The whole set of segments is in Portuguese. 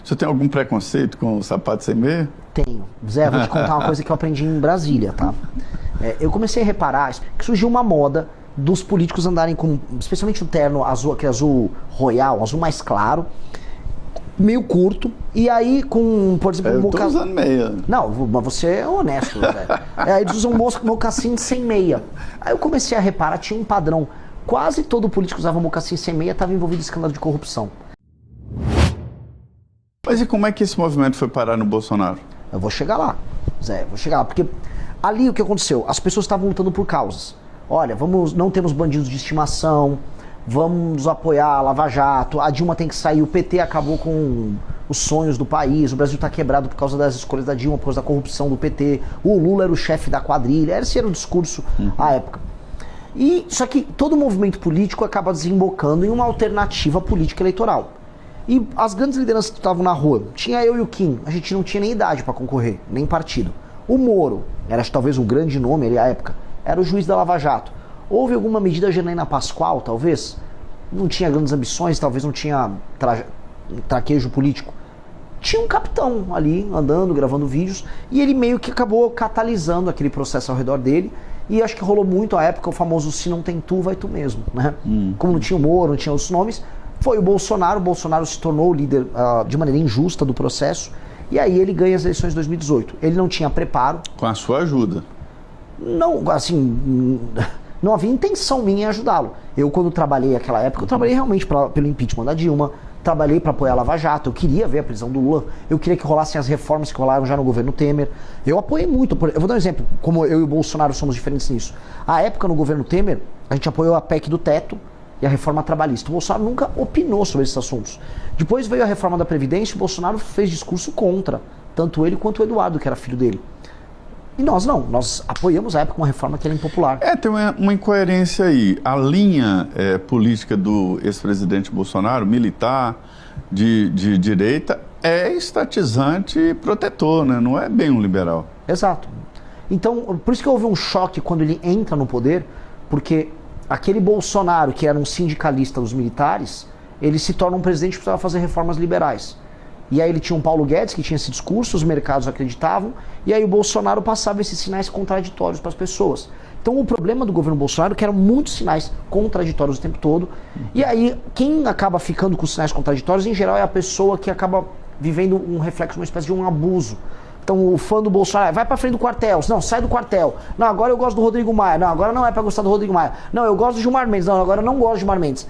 Você tem algum preconceito com o sapato sem meia? Tenho. Zé, vou te contar uma coisa que eu aprendi em Brasília, tá? Eu comecei a reparar que surgiu uma moda dos políticos andarem com, especialmente o terno azul, aquele azul royal, azul mais claro, meio curto, e aí com, por exemplo... Eu tô usando meia. Não, mas você é honesto, velho. Eles usam mocassim sem meia. Aí eu comecei a reparar, tinha um padrão. Quase todo político que usava mocassim sem meia estava envolvido em escândalo de corrupção. Mas e como é que esse movimento foi parar no Bolsonaro? Eu vou chegar lá, Zé, vou chegar lá, porque ali o que aconteceu? As pessoas estavam lutando por causas. Olha, não temos bandidos de estimação, vamos apoiar a Lava Jato, a Dilma tem que sair, o PT acabou com os sonhos do país, o Brasil está quebrado por causa das escolhas da Dilma, por causa da corrupção do PT, o Lula era o chefe da quadrilha, esse era o discurso à época. Só que todo movimento político acaba desembocando em uma alternativa política eleitoral. E as grandes lideranças que estavam na rua, tinha eu e o Kim, a gente não tinha nem idade para concorrer, nem partido. O Moro, era talvez um grande nome ali à época, era o juiz da Lava Jato. Houve alguma medida Janaína Pascoal, talvez? Não tinha grandes ambições, talvez não tinha traquejo político. Tinha um capitão ali, andando, gravando vídeos, e ele meio que acabou catalisando aquele processo ao redor dele, e acho que rolou muito à época o famoso se não tem tu, vai tu mesmo, né? Como não tinha o Moro, não tinha outros nomes, foi o Bolsonaro se tornou o líder de maneira injusta do processo, e aí ele ganha as eleições de 2018. Ele não tinha preparo. Com a sua ajuda. Não, assim, não havia intenção minha em ajudá-lo. Eu, quando trabalhei naquela época, eu trabalhei realmente pelo impeachment da Dilma, trabalhei para apoiar a Lava Jato, eu queria ver a prisão do Lula, eu queria que rolassem as reformas que rolaram já no governo Temer. Eu apoiei muito. Eu vou dar um exemplo, como eu e o Bolsonaro somos diferentes nisso. À época, no governo Temer, a gente apoiou a PEC do teto e a reforma trabalhista. O Bolsonaro nunca opinou sobre esses assuntos. Depois veio a reforma da Previdência e o Bolsonaro fez discurso contra, tanto ele quanto o Eduardo, que era filho dele. E nós não, nós apoiamos à época uma reforma que era impopular. Tem uma incoerência aí. A linha política do ex-presidente Bolsonaro, militar, de direita, é estatizante e protetor, né? Não é bem um liberal. Exato. Então, por isso que houve um choque quando ele entra no poder, porque aquele Bolsonaro, que era um sindicalista dos militares, ele se torna um presidente que precisava fazer reformas liberais. E aí ele tinha um Paulo Guedes, que tinha esse discurso, os mercados acreditavam, e aí o Bolsonaro passava esses sinais contraditórios para as pessoas. Então o problema do governo Bolsonaro é que eram muitos sinais contraditórios o tempo todo, e aí quem acaba ficando com os sinais contraditórios, em geral, é a pessoa que acaba vivendo um reflexo, uma espécie de um abuso. Então o fã do Bolsonaro, vai pra frente do quartel, não, sai do quartel, não, agora eu gosto do Rodrigo Maia, não, agora não é pra gostar do Rodrigo Maia, não, eu gosto do Gilmar Mendes, não, agora eu não gosto do Gilmar Mendes.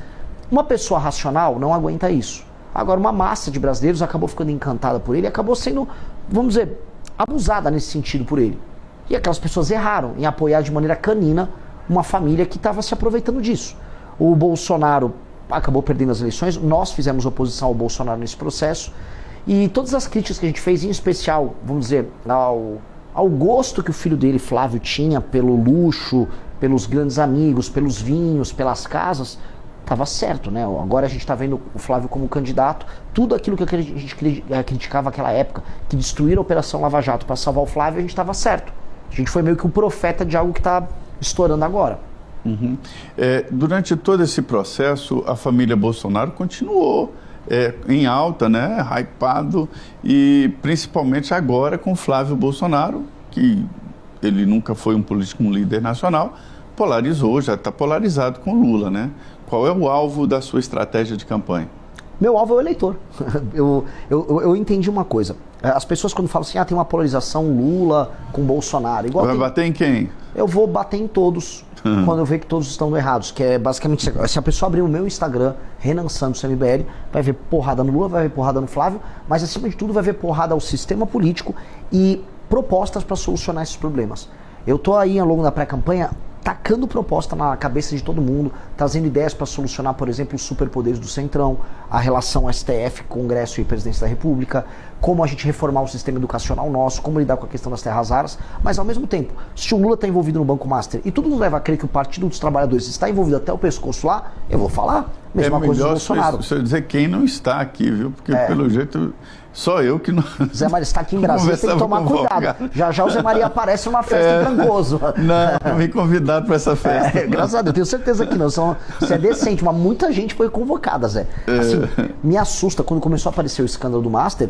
Uma pessoa racional não aguenta isso. Agora uma massa de brasileiros acabou ficando encantada por ele e acabou sendo, vamos dizer, abusada nesse sentido por ele. E aquelas pessoas erraram em apoiar de maneira canina uma família que estava se aproveitando disso. O Bolsonaro acabou perdendo as eleições, nós fizemos oposição ao Bolsonaro nesse processo, e todas as críticas que a gente fez, em especial, vamos dizer, ao gosto que o filho dele, Flávio, tinha pelo luxo, pelos grandes amigos, pelos vinhos, pelas casas, estava certo, né? Agora a gente está vendo o Flávio como candidato, tudo aquilo que a gente criticava naquela época, que destruíram a Operação Lava Jato para salvar o Flávio, a gente estava certo. A gente foi meio que um profeta de algo que está estourando agora. Durante todo esse processo, a família Bolsonaro continuou em alta, né, hypado, e principalmente agora com Flávio Bolsonaro, que ele nunca foi um político, um líder nacional, polarizou, já está polarizado com Lula, né? Qual é o alvo da sua estratégia de campanha? Meu alvo é o eleitor. Eu entendi uma coisa. As pessoas quando falam assim, tem uma polarização Lula com Bolsonaro. Vai bater em quem? Eu vou bater em todos, quando eu ver que todos estão errados. Que é basicamente, se a pessoa abrir o meu Instagram, Renan Santos MBL, vai ver porrada no Lula, vai ver porrada no Flávio, mas acima de tudo vai ver porrada ao sistema político e propostas para solucionar esses problemas. Eu tô aí ao longo da pré-campanha tacando proposta na cabeça de todo mundo, trazendo ideias para solucionar, por exemplo, os superpoderes do Centrão, a relação STF, Congresso e Presidência da República, como a gente reformar o sistema educacional nosso, como lidar com a questão das terras raras, mas ao mesmo tempo, se o Lula está envolvido no Banco Master e tudo nos leva a crer que o Partido dos Trabalhadores está envolvido até o pescoço lá, eu vou falar, Mesma coisa do melhor Bolsonaro. se eu dizer quem não está aqui, viu? Porque pelo jeito, só eu que não... Zé Maria está aqui em Brasília, tem que tomar cuidado. Já o Zé Maria aparece numa festa em Trancoso. Não me convidado para essa festa. Graças a Deus, tenho certeza que não. Você é decente, mas muita gente foi convocada, Zé. Assim, me assusta quando começou a aparecer o escândalo do Master,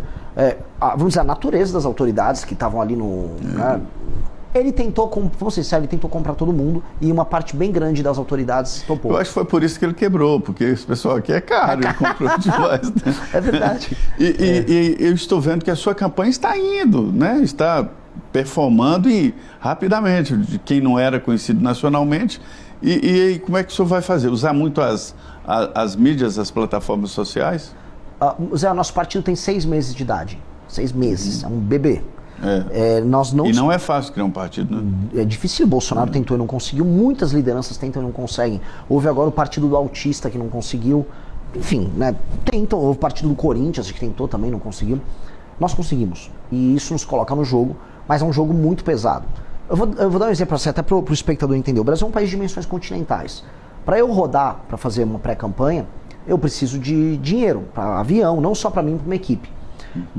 vamos dizer, a natureza das autoridades que estavam ali no... Né, ele tentou, vamos ser sérios, ele tentou comprar todo mundo e uma parte bem grande das autoridades topou. Eu acho que foi por isso que ele quebrou, porque esse pessoal aqui é caro, ele comprou demais. Né? É verdade. E eu estou vendo que a sua campanha está indo, né? Está performando e rapidamente, de quem não era conhecido nacionalmente. E como é que o senhor vai fazer? Usar muito as mídias, as plataformas sociais? Zé, o nosso partido tem 6 meses de idade. 6 meses, é um bebê. Nós não... E não é fácil criar um partido, né? É difícil, o Bolsonaro tentou e não conseguiu, muitas lideranças tentam e não conseguem. Houve agora o partido do autista que não conseguiu, enfim, né? Tentam, houve o partido do Corinthians que tentou também, não conseguiu. Nós conseguimos, e isso nos coloca no jogo, mas é um jogo muito pesado. Eu vou dar um exemplo até para o espectador entender. O Brasil é um país de dimensões continentais. Para eu rodar, para fazer uma pré-campanha, eu preciso de dinheiro, para avião, não só para mim, para uma equipe.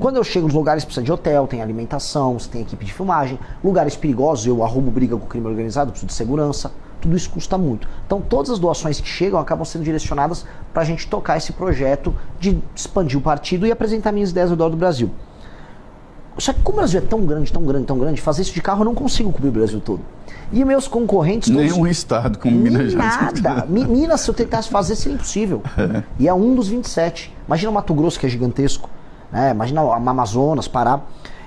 Quando eu chego nos lugares, precisa de hotel, tem alimentação, você tem equipe de filmagem, lugares perigosos, eu arrumo briga com o crime organizado, preciso de segurança, tudo isso custa muito. Então todas as doações que chegam acabam sendo direcionadas para a gente tocar esse projeto de expandir o partido e apresentar minhas ideias ao redor do Brasil. Só que como o Brasil é tão grande, tão grande, tão grande, fazer isso de carro eu não consigo cobrir o Brasil todo. E meus concorrentes... Nenhum estado como Minas Gerais. Nada. Minas, se eu tentasse fazer, seria impossível. E é um dos 27. Imagina o Mato Grosso, que é gigantesco. Imagina o Amazonas, Pará.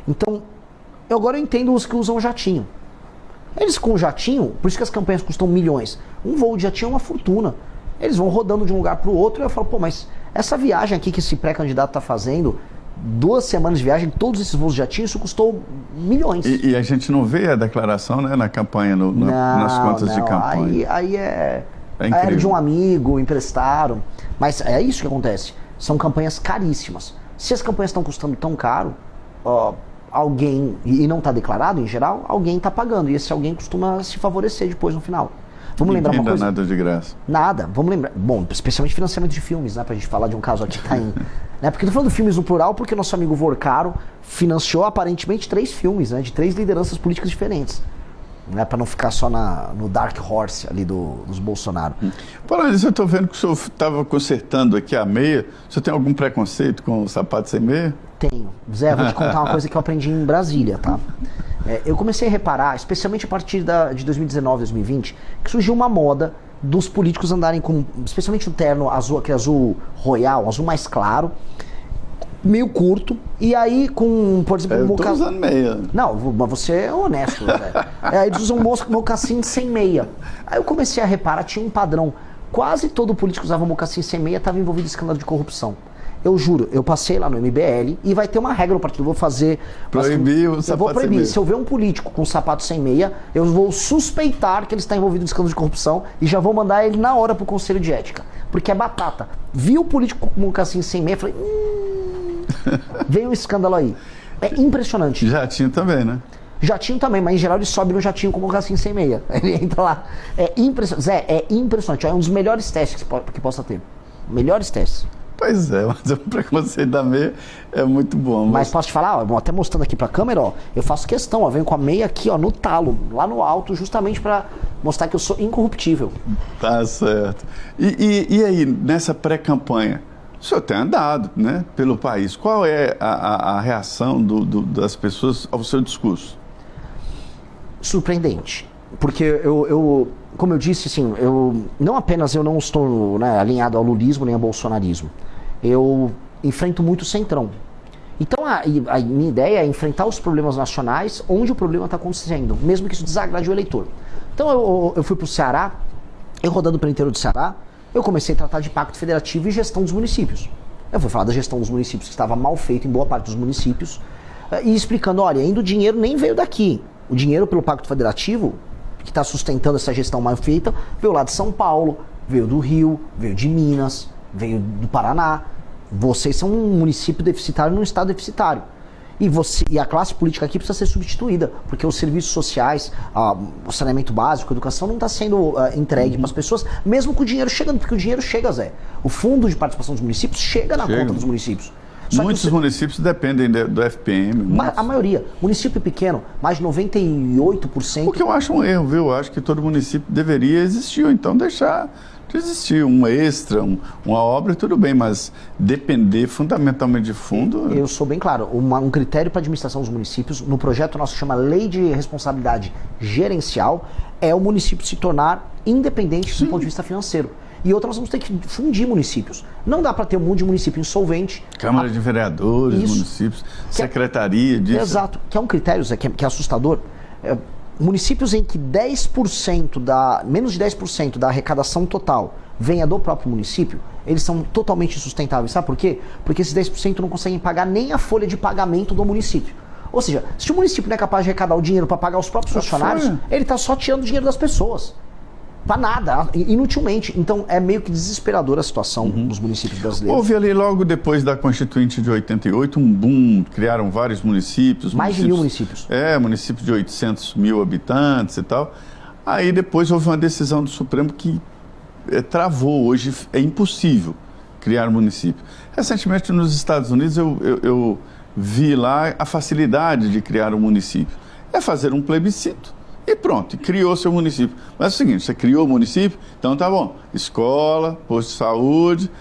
Então, agora eu entendo os que usam jatinho. Eles com o jatinho, por isso que as campanhas custam milhões. Um voo de jatinho é uma fortuna. Eles vão rodando de um lugar para o outro e eu falo, pô, mas essa viagem aqui que esse pré-candidato está fazendo, 2 semanas de viagem, todos esses voos de jatinho, isso custou milhões. E a gente não vê a declaração, né, na campanha, nas contas de campanha. Aí era de um amigo, emprestaram. Mas é isso que acontece. São campanhas caríssimas. Se as campanhas estão custando tão caro, alguém, e não está declarado em geral, alguém está pagando. E esse alguém costuma se favorecer depois no final. Vamos lembrar uma coisa? Nada de graça. Nada. Vamos lembrar. Bom, especialmente financiamento de filmes, né? Pra gente falar de um caso aqui que tá em... né? Porque eu tô falando de filmes no plural porque nosso amigo Vorcaro financiou aparentemente 3 filmes, né? De 3 lideranças políticas diferentes. Né, para não ficar só no Dark Horse ali dos Bolsonaro. Falando nisso, eu estou vendo que o senhor estava consertando aqui a meia. O senhor tem algum preconceito com o sapato sem meia? Tenho. Zé, vou te contar uma coisa que eu aprendi em Brasília, tá? Eu comecei a reparar, especialmente a partir de 2019, 2020, que surgiu uma moda dos políticos andarem com, especialmente o terno azul, aquele azul royal, azul mais claro, meio curto, e aí com, por exemplo, eu tô usando meia. Não, mas você é honesto, velho. Aí eles usam mocassim sem meia. Aí eu comecei a reparar, tinha um padrão. Quase todo político que usava mocassim sem meia estava envolvido em escândalo de corrupção. Eu juro, eu passei lá no MBL e vai ter uma regra no partido, eu vou fazer... Proibir o sapato sem meia. Eu vou proibir. Se eu ver um político com sapato sem meia, eu vou suspeitar que ele está envolvido em escândalo de corrupção e já vou mandar ele na hora pro Conselho de Ética. Porque é batata. Vi o político com mocassim sem meia, falei... Vem um escândalo aí. É impressionante. Jatinho também, né? Jatinho também, mas em geral ele sobe no jatinho com mocassim sem meia. Ele entra lá. É impressionante. Zé, é impressionante. É um dos melhores testes que possa ter. Melhores testes. Pois é, mas o preconceito da meia é muito bom. Mas posso te falar, ó, até mostrando aqui pra câmera, ó, eu faço questão, ó, venho com a meia aqui, ó, no talo, lá no alto, justamente pra mostrar que eu sou incorruptível. Tá certo. E aí, nessa pré-campanha, o senhor tem andado, né, pelo país. Qual é a reação das pessoas ao seu discurso? Surpreendente. Porque eu como eu disse, assim, não apenas eu não estou, né, alinhado ao lulismo nem ao bolsonarismo. Eu enfrento muito o centrão. Então a minha ideia é enfrentar os problemas nacionais onde o problema está acontecendo, mesmo que isso desagrade o eleitor. Então eu fui para o Ceará, eu rodando pelo interior do Ceará, eu comecei a tratar de pacto federativo e gestão dos municípios. Eu fui falar da gestão dos municípios, que estava mal feita em boa parte dos municípios, e explicando, olha, ainda o dinheiro nem veio daqui. O dinheiro pelo pacto federativo, que está sustentando essa gestão mal feita, veio lá de São Paulo, veio do Rio, veio de Minas, veio do Paraná. Vocês são um município deficitário num estado deficitário. E a classe política aqui precisa ser substituída, porque os serviços sociais, o saneamento básico, a educação não está sendo entregue para as pessoas, mesmo com o dinheiro chegando, porque o dinheiro chega, Zé. O fundo de participação dos municípios chega na conta dos municípios. Muitos municípios dependem do FPM. A maioria. Município pequeno, mais de 98%. O que eu acho um erro, viu? Eu acho que todo município deveria existir, ou então deixar de existir um extra, uma obra, tudo bem, mas depender fundamentalmente de fundo... Eu sou bem claro, um critério para a administração dos municípios, no projeto nosso chama Lei de Responsabilidade Gerencial, é o município se tornar independente do ponto de vista financeiro. E outra, nós vamos ter que fundir municípios. Não dá para ter um monte de município insolvente. Câmara de Vereadores, municípios, secretaria disso. Exato, que é um critério, Zé, que é assustador. Municípios em que 10% menos de 10% da arrecadação total venha do próprio município, eles são totalmente insustentáveis. Sabe por quê? Porque esses 10% não conseguem pagar nem a folha de pagamento do município. Ou seja, se o município não é capaz de arrecadar o dinheiro para pagar os próprios funcionários, ele está só tirando o dinheiro das pessoas. Para nada, inutilmente. Então é meio que desesperadora a situação dos municípios brasileiros. Houve ali logo depois da Constituinte de 88 um boom, criaram vários municípios. Mais de 1000 municípios. Município de 800 mil habitantes e tal. Aí depois houve uma decisão do Supremo que travou. Hoje é impossível criar um município. Recentemente nos Estados Unidos eu vi lá a facilidade de criar um município. É fazer um plebiscito. E pronto, criou seu município. Mas é o seguinte, você criou o município, então tá bom. Escola, posto de saúde,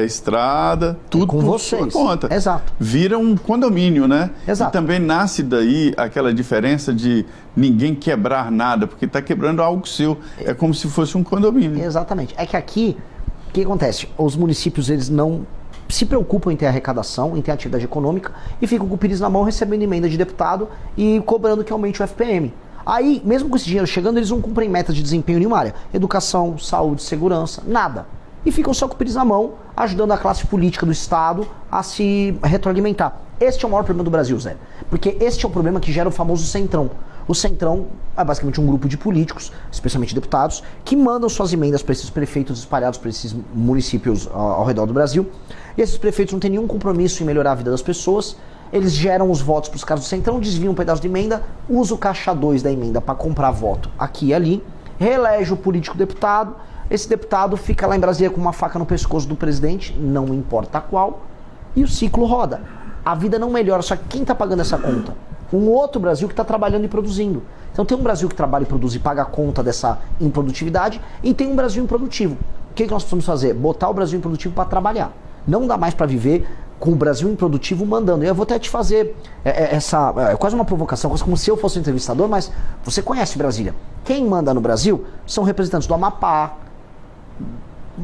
estrada, tudo com por vocês. sua conta. Exato. Vira um condomínio, né? Exato. E também nasce daí aquela diferença de ninguém quebrar nada, porque está quebrando algo seu. É como se fosse um condomínio. Exatamente. É que aqui, o que acontece? Os municípios, eles não se preocupam em ter arrecadação, em ter atividade econômica, e ficam com o pires na mão, recebendo emenda de deputado e cobrando que aumente o FPM. Aí, mesmo com esse dinheiro chegando, eles não cumprem metas de desempenho em nenhuma área. Educação, saúde, segurança, nada. E ficam só com o pires na mão, ajudando a classe política do Estado a se retroalimentar. Este é o maior problema do Brasil, Zé. Porque este é o problema que gera o famoso Centrão. O Centrão é basicamente um grupo de políticos, especialmente deputados, que mandam suas emendas para esses prefeitos espalhados por esses municípios ao redor do Brasil. E esses prefeitos não têm nenhum compromisso em melhorar a vida das pessoas. Eles geram os votos para os caras do Centrão, desviam um pedaço de emenda, usa o caixa 2 da emenda para comprar voto aqui e ali, reelege o político deputado, esse deputado fica lá em Brasília com uma faca no pescoço do presidente, não importa qual, e o ciclo roda. A vida não melhora, só que quem está pagando essa conta? Um outro Brasil que está trabalhando e produzindo. Então tem um Brasil que trabalha e produz e paga a conta dessa improdutividade, e tem um Brasil improdutivo. O que nós precisamos fazer? Botar o Brasil improdutivo para trabalhar. Não dá mais para viver com o Brasil improdutivo mandando. Eu vou até te fazer quase uma provocação, quase como se eu fosse um entrevistador, mas você conhece Brasília. Quem manda no Brasil são representantes do Amapá,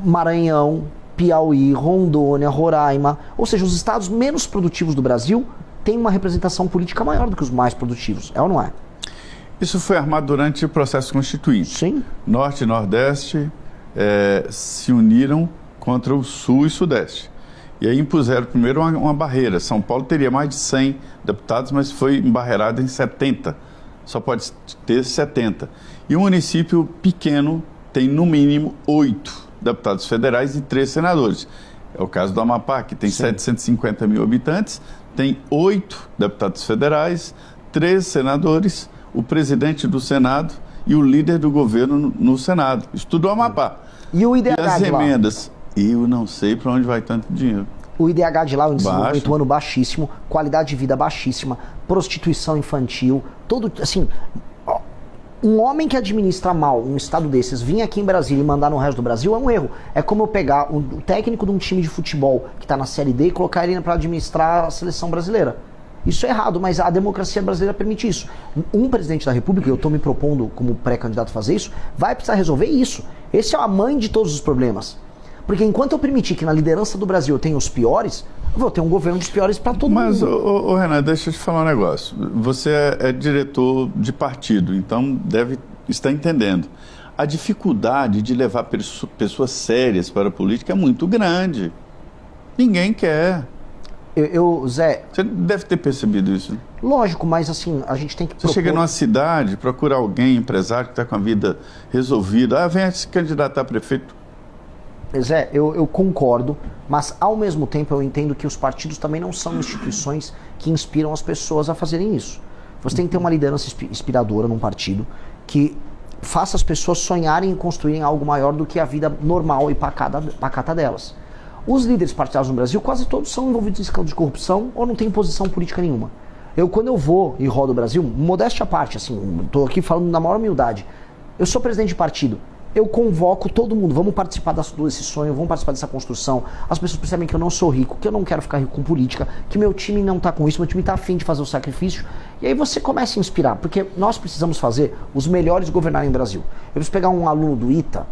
Maranhão, Piauí, Rondônia, Roraima, ou seja, os estados menos produtivos do Brasil têm uma representação política maior do que os mais produtivos, é ou não é? Isso foi armado durante o processo constituinte. Sim. Norte e Nordeste se uniram contra o Sul e Sudeste. E aí impuseram primeiro uma barreira. São Paulo teria mais de 100 deputados, mas foi embarreirado em 70. Só pode ter 70. E um município pequeno tem no mínimo 8 deputados federais e 3 senadores. É o caso do Amapá, que tem 750 mil habitantes, tem 8 deputados federais, 3 senadores, o presidente do Senado e o líder do governo no Senado. Isso tudo é o Amapá. E o IDH e as de lá? emendas? Eu não sei para onde vai tanto dinheiro. O IDH de lá é um desenvolvimento humano baixíssimo, qualidade de vida baixíssima, prostituição infantil, todo assim. Um homem que administra mal um estado desses, vir aqui em Brasília e mandar no resto do Brasil é um erro. É como eu pegar o técnico de um time de futebol que está na Série D e colocar ele para administrar a seleção brasileira. Isso é errado, mas a democracia brasileira permite isso. Um presidente da República, eu estou me propondo como pré-candidato a fazer isso, vai precisar resolver isso. Esse é a mãe de todos os problemas. Porque enquanto eu permitir que na liderança do Brasil eu tenha os piores, eu vou ter um governo dos piores para todo mundo. Mas, Renato, deixa eu te falar um negócio. Você é diretor de partido, então deve estar entendendo. A dificuldade de levar pessoas sérias para a política é muito grande. Ninguém quer. Zé... Você deve ter percebido isso. Lógico, mas assim, a gente tem que Você chega numa cidade, procura alguém, empresário que está com a vida resolvida. Venha se candidatar a prefeito. Zé, eu concordo, mas ao mesmo tempo eu entendo que os partidos também não são instituições que inspiram as pessoas a fazerem isso. Você tem que ter uma liderança inspiradora num partido que faça as pessoas sonharem em construírem algo maior do que a vida normal e pacata delas. Os líderes partidários no Brasil, quase todos são envolvidos em escândalo de corrupção ou não têm posição política nenhuma. Quando eu vou e rodo o Brasil, modéstia à parte, assim, estou aqui falando na maior humildade, eu sou presidente de partido, eu convoco todo mundo, vamos participar desse sonho, vamos participar dessa construção. As pessoas percebem que eu não sou rico, que eu não quero ficar rico com política, que meu time não está com isso, meu time está afim de fazer o sacrifício. E aí você começa a inspirar, porque nós precisamos fazer os melhores governarem o Brasil. Eu preciso pegar um aluno do ITA,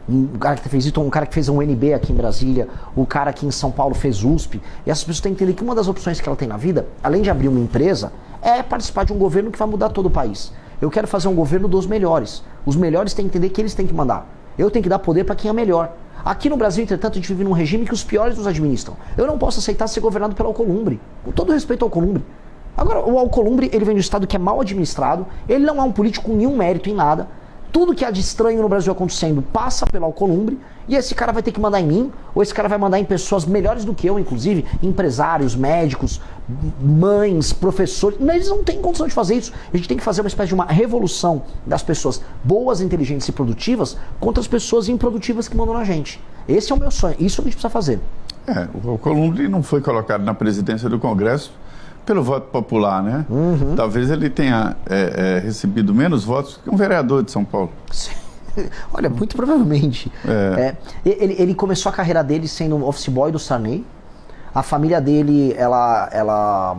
um cara que fez ITA, um cara que fez um UNB aqui em Brasília, o cara aqui em São Paulo fez USP, e essas pessoas têm que entender que uma das opções que ela tem na vida, além de abrir uma empresa, é participar de um governo que vai mudar todo o país. Eu quero fazer um governo dos melhores. Os melhores têm que entender que eles têm que mandar. Eu tenho que dar poder para quem é melhor. Aqui no Brasil, entretanto, a gente vive num regime que os piores nos administram. Eu não posso aceitar ser governado pelo Alcolumbre. Com todo respeito ao Alcolumbre. Agora, o Alcolumbre, ele vem de um estado que é mal administrado, ele não é um político com nenhum mérito em nada. Tudo que há de estranho no Brasil acontecendo passa pelo Alcolumbre, e esse cara vai ter que mandar em mim, ou esse cara vai mandar em pessoas melhores do que eu, inclusive empresários, médicos, mães, professores. Eles não têm condição de fazer isso. A gente tem que fazer uma espécie de uma revolução das pessoas boas, inteligentes e produtivas contra as pessoas improdutivas que mandam na gente. Esse é o meu sonho, isso que a gente precisa fazer. O Alcolumbre não foi colocado na presidência do Congresso pelo voto popular, né? Uhum. Talvez ele tenha recebido menos votos que um vereador de São Paulo. Olha, muito provavelmente. Ele começou a carreira dele sendo office boy do Sarney. A família dele, ela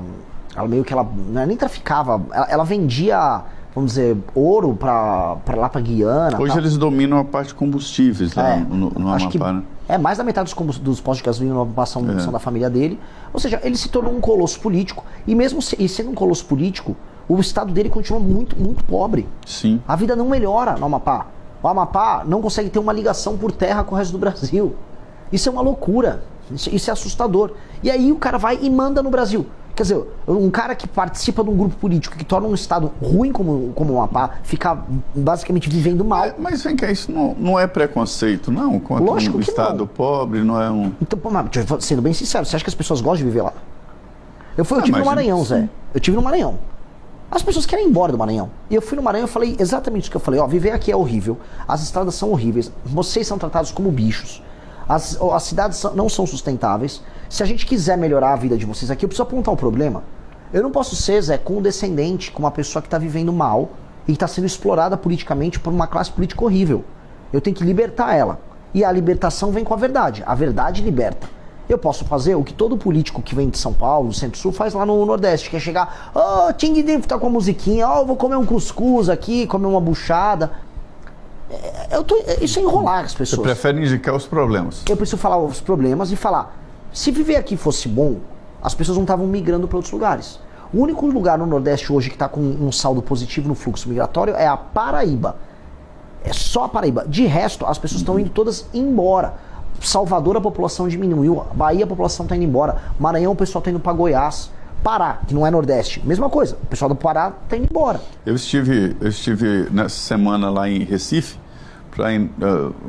meio que ela nem traficava, ela vendia, vamos dizer, ouro pra lá pra Guiana. Hoje eles dominam a parte de combustíveis lá no acho Amapá, né? Mais da metade dos postos de gasolina no Amapá são da família dele. Ou seja, ele se tornou um colosso político. E mesmo sendo um colosso político, o estado dele continua muito, muito pobre. Sim. A vida não melhora no Amapá. O Amapá não consegue ter uma ligação por terra com o resto do Brasil. Isso é uma loucura. Isso é assustador. E aí o cara vai e manda no Brasil. Quer dizer, um cara que participa de um grupo político que torna um estado ruim como o Amapá, fica basicamente vivendo mal. Mas vem cá, isso não é preconceito, não? Contra Lógico um que estado não. Pobre, não é um... Então, sendo bem sincero, você acha que as pessoas gostam de viver lá? Eu tive no Maranhão, Zé. Eu tive no Maranhão. As pessoas querem ir embora do Maranhão. E eu fui no Maranhão e falei exatamente isso que eu falei. Viver aqui é horrível, as estradas são horríveis, vocês são tratados como bichos. As cidades não são sustentáveis. Se a gente quiser melhorar a vida de vocês aqui, eu preciso apontar o problema. Eu não posso ser, Zé, condescendente com uma pessoa que está vivendo mal e está sendo explorada politicamente por uma classe política horrível. Eu tenho que libertar ela. E a libertação vem com a verdade. A verdade liberta. Eu posso fazer o que todo político que vem de São Paulo, do Centro-Sul, faz lá no Nordeste, que é chegar, Ting Dim, tá com a musiquinha, vou comer um cuscuz aqui, comer uma buchada. Isso é enrolar as pessoas. Você prefere indicar os problemas. Eu preciso falar os problemas e falar, se viver aqui fosse bom, as pessoas não estavam migrando para outros lugares. O único lugar no Nordeste hoje que está com um saldo positivo no fluxo migratório é a Paraíba. É só a Paraíba. De resto, as pessoas estão indo todas embora. Salvador, a população diminuiu. Bahia, a população está indo embora. Maranhão, o pessoal está indo para Goiás. Pará, que não é Nordeste, mesma coisa. O pessoal do Pará está indo embora. Eu estive nessa semana lá em Recife, para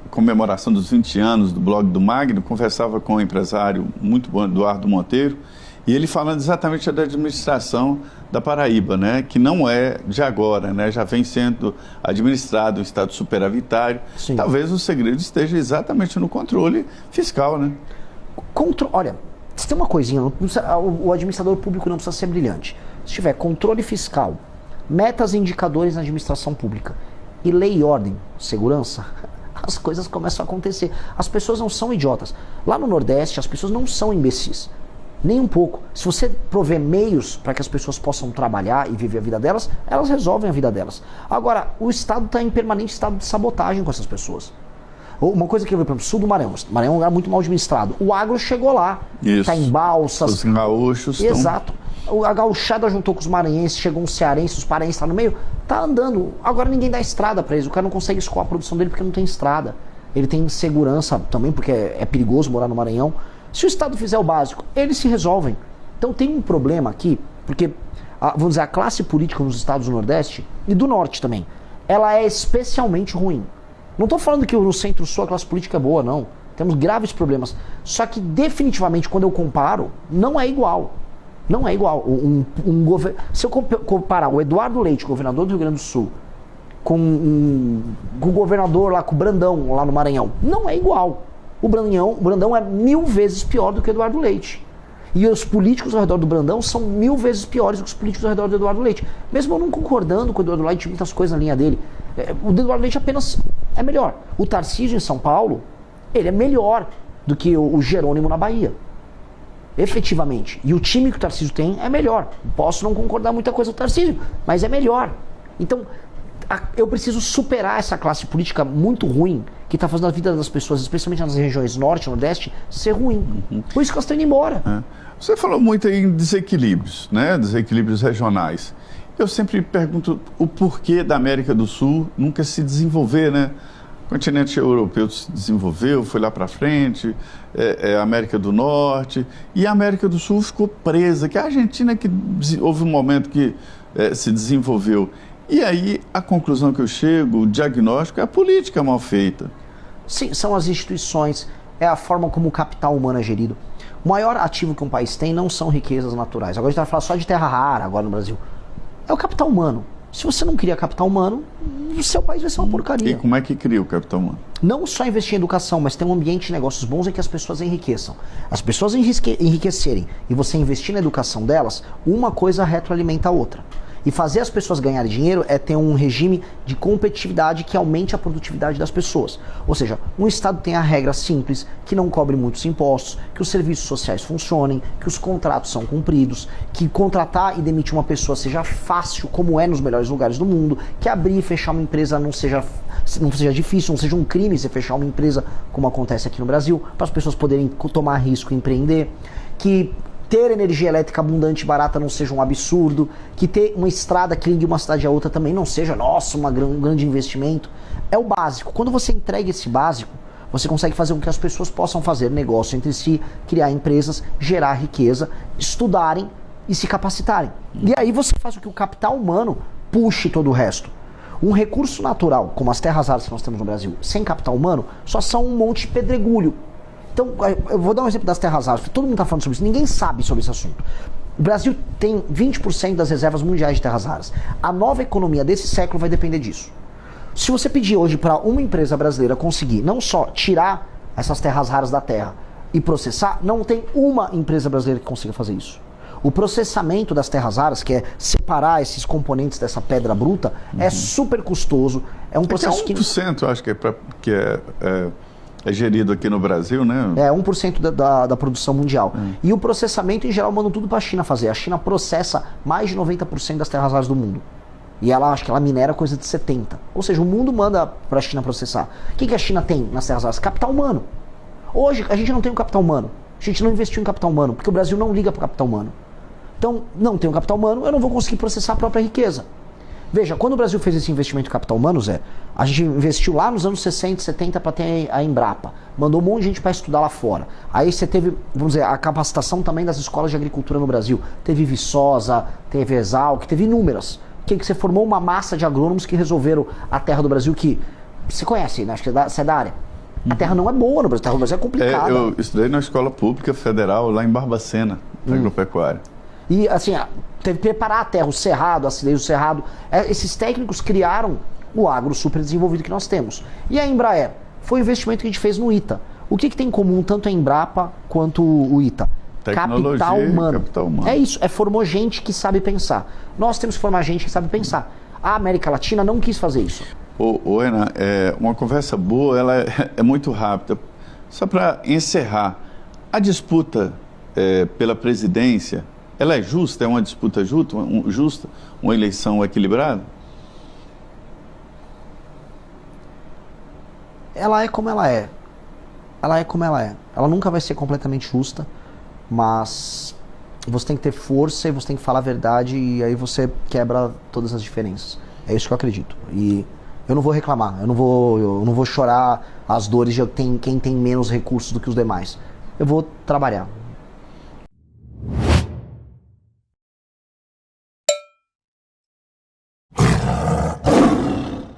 comemoração dos 20 anos do blog do Magno, conversava com um empresário muito bom, Eduardo Monteiro, e ele falando exatamente da administração da Paraíba, né, que não é de agora, né, já vem sendo administrado um estado superavitário. Sim. Talvez o segredo esteja exatamente no controle fiscal, né? Olha, se tem uma coisinha, o administrador público não precisa ser brilhante. Se tiver controle fiscal, metas e indicadores na administração pública, e lei e ordem, segurança, as coisas começam a acontecer. As pessoas não são idiotas. Lá no Nordeste, as pessoas não são imbecis. Nem um pouco. Se você prover meios para que as pessoas possam trabalhar e viver a vida delas, elas resolvem a vida delas. Agora, o Estado está em permanente estado de sabotagem com essas pessoas. Uma coisa que eu vi, por exemplo, sul do Maranhão. O Maranhão é um lugar muito mal administrado. O agro chegou lá. Está em balsas. Os gaúchos Exato. A gauchada juntou com os maranhenses, chegou um cearense, os paraenses lá no meio, tá andando. Agora ninguém dá estrada para eles, o cara não consegue escoar a produção dele porque não tem estrada. Ele tem insegurança também, porque é perigoso morar no Maranhão. Se o Estado fizer o básico, eles se resolvem. Então tem um problema aqui, porque, vamos dizer, a classe política nos estados do Nordeste, e do Norte também, ela é especialmente ruim. Não estou falando que no Centro-Sul a classe política é boa, não. Temos graves problemas. Só que definitivamente quando eu comparo, não é igual. Não é igual. Se eu comparar o Eduardo Leite, governador do Rio Grande do Sul, com o governador lá, com o Brandão, lá no Maranhão, não é igual. O Brandão é 1000 vezes pior do que o Eduardo Leite. E os políticos ao redor do Brandão são 1000 vezes piores do que os políticos ao redor do Eduardo Leite. Mesmo eu não concordando com o Eduardo Leite, muitas coisas na linha dele. O Eduardo Leite apenas é melhor. O Tarcísio em São Paulo, ele é melhor do que o Jerônimo na Bahia. Efetivamente. E o time que o Tarcísio tem é melhor. Posso não concordar muita coisa com o Tarcísio, mas é melhor. Então, eu preciso superar essa classe política muito ruim que está fazendo a vida das pessoas, especialmente nas regiões norte e nordeste, ser ruim. Por isso que elas estão indo embora. Você falou muito aí em desequilíbrios, né? Desequilíbrios regionais. Eu sempre pergunto o porquê da América do Sul nunca se desenvolver, né? O continente europeu se desenvolveu, foi lá para frente, a América do Norte, e a América do Sul ficou presa, que a Argentina que houve um momento que se desenvolveu. E aí a conclusão que eu chego, o diagnóstico, é a política mal feita. Sim, são as instituições, é a forma como o capital humano é gerido. O maior ativo que um país tem não são riquezas naturais. Agora a gente vai falar só de terra rara agora no Brasil. É o capital humano. Se você não cria capital humano, o seu país vai ser uma porcaria. E como é que cria o capital humano? Não só investir em educação, mas ter um ambiente de negócios bons em que as pessoas enriqueçam. As pessoas enriquecerem e você investir na educação delas, uma coisa retroalimenta a outra. E fazer as pessoas ganharem dinheiro é ter um regime de competitividade que aumente a produtividade das pessoas. Ou seja, um Estado tenha regras simples, que não cobre muitos impostos, que os serviços sociais funcionem, que os contratos são cumpridos, que contratar e demitir uma pessoa seja fácil, como é nos melhores lugares do mundo, que abrir e fechar uma empresa não seja difícil, não seja um crime você fechar uma empresa, como acontece aqui no Brasil, para as pessoas poderem tomar risco e empreender, que ter energia elétrica abundante e barata não seja um absurdo, que ter uma estrada que ligue uma cidade a outra também não seja, nossa, um grande investimento. É o básico. Quando você entrega esse básico, você consegue fazer com que as pessoas possam fazer negócio entre si, criar empresas, gerar riqueza, estudarem e se capacitarem. E aí você faz com que o capital humano puxe todo o resto. Um recurso natural, como as terras raras que nós temos no Brasil, sem capital humano, só são um monte de pedregulho. Então, eu vou dar um exemplo das terras raras, porque todo mundo está falando sobre isso, ninguém sabe sobre esse assunto. O Brasil tem 20% das reservas mundiais de terras raras. A nova economia desse século vai depender disso. Se você pedir hoje para uma empresa brasileira conseguir não só tirar essas terras raras da terra e processar, não tem uma empresa brasileira que consiga fazer isso. O processamento das terras raras, que é separar esses componentes dessa pedra bruta, é super custoso. É um processo que... 1%, eu acho que é gerido aqui no Brasil, né? É 1% da produção mundial. E o processamento, em geral, mandam tudo para a China fazer. A China processa mais de 90% das terras raras do mundo. E acho que ela minera coisa de 70%. Ou seja, o mundo manda para a China processar. O que a China tem nas terras raras? Capital humano. Hoje, a gente não tem um capital humano. A gente não investiu em capital humano, porque o Brasil não liga para o capital humano. Então, não tenho capital humano, eu não vou conseguir processar a própria riqueza. Veja, quando o Brasil fez esse investimento em capital humano, Zé, a gente investiu lá nos anos 60, 70 para ter a Embrapa. Mandou um monte de gente para estudar lá fora. Aí você teve, vamos dizer, a capacitação também das escolas de agricultura no Brasil. Teve Viçosa, teve Exalc, teve inúmeras. Que você formou uma massa de agrônomos que resolveram a terra do Brasil que... Você conhece, né? Acho que você é da área. A terra não é boa no Brasil, a terra do Brasil é complicada. Eu estudei na escola pública federal lá em Barbacena, na agropecuária. E assim, teve que preparar a terra, o cerrado, a acidez do cerrado. Esses técnicos criaram o agro super desenvolvido que nós temos. E a Embraer? Foi um investimento que a gente fez no ITA. O que tem em comum tanto a Embrapa quanto o ITA? Tecnologia, capital humano. Capital humano. É isso, formou gente que sabe pensar. Nós temos que formar gente que sabe pensar. A América Latina não quis fazer isso. Renan, uma conversa boa, ela é muito rápida. Só para encerrar, a disputa pela presidência, ela é justa? É uma disputa justa? Uma eleição equilibrada? Ela é como ela é. Ela é como ela é. Ela nunca vai ser completamente justa, mas você tem que ter força e você tem que falar a verdade e aí você quebra todas as diferenças. É isso que eu acredito. E eu não vou reclamar, eu não vou chorar as dores de quem tem menos recursos do que os demais. Eu vou trabalhar.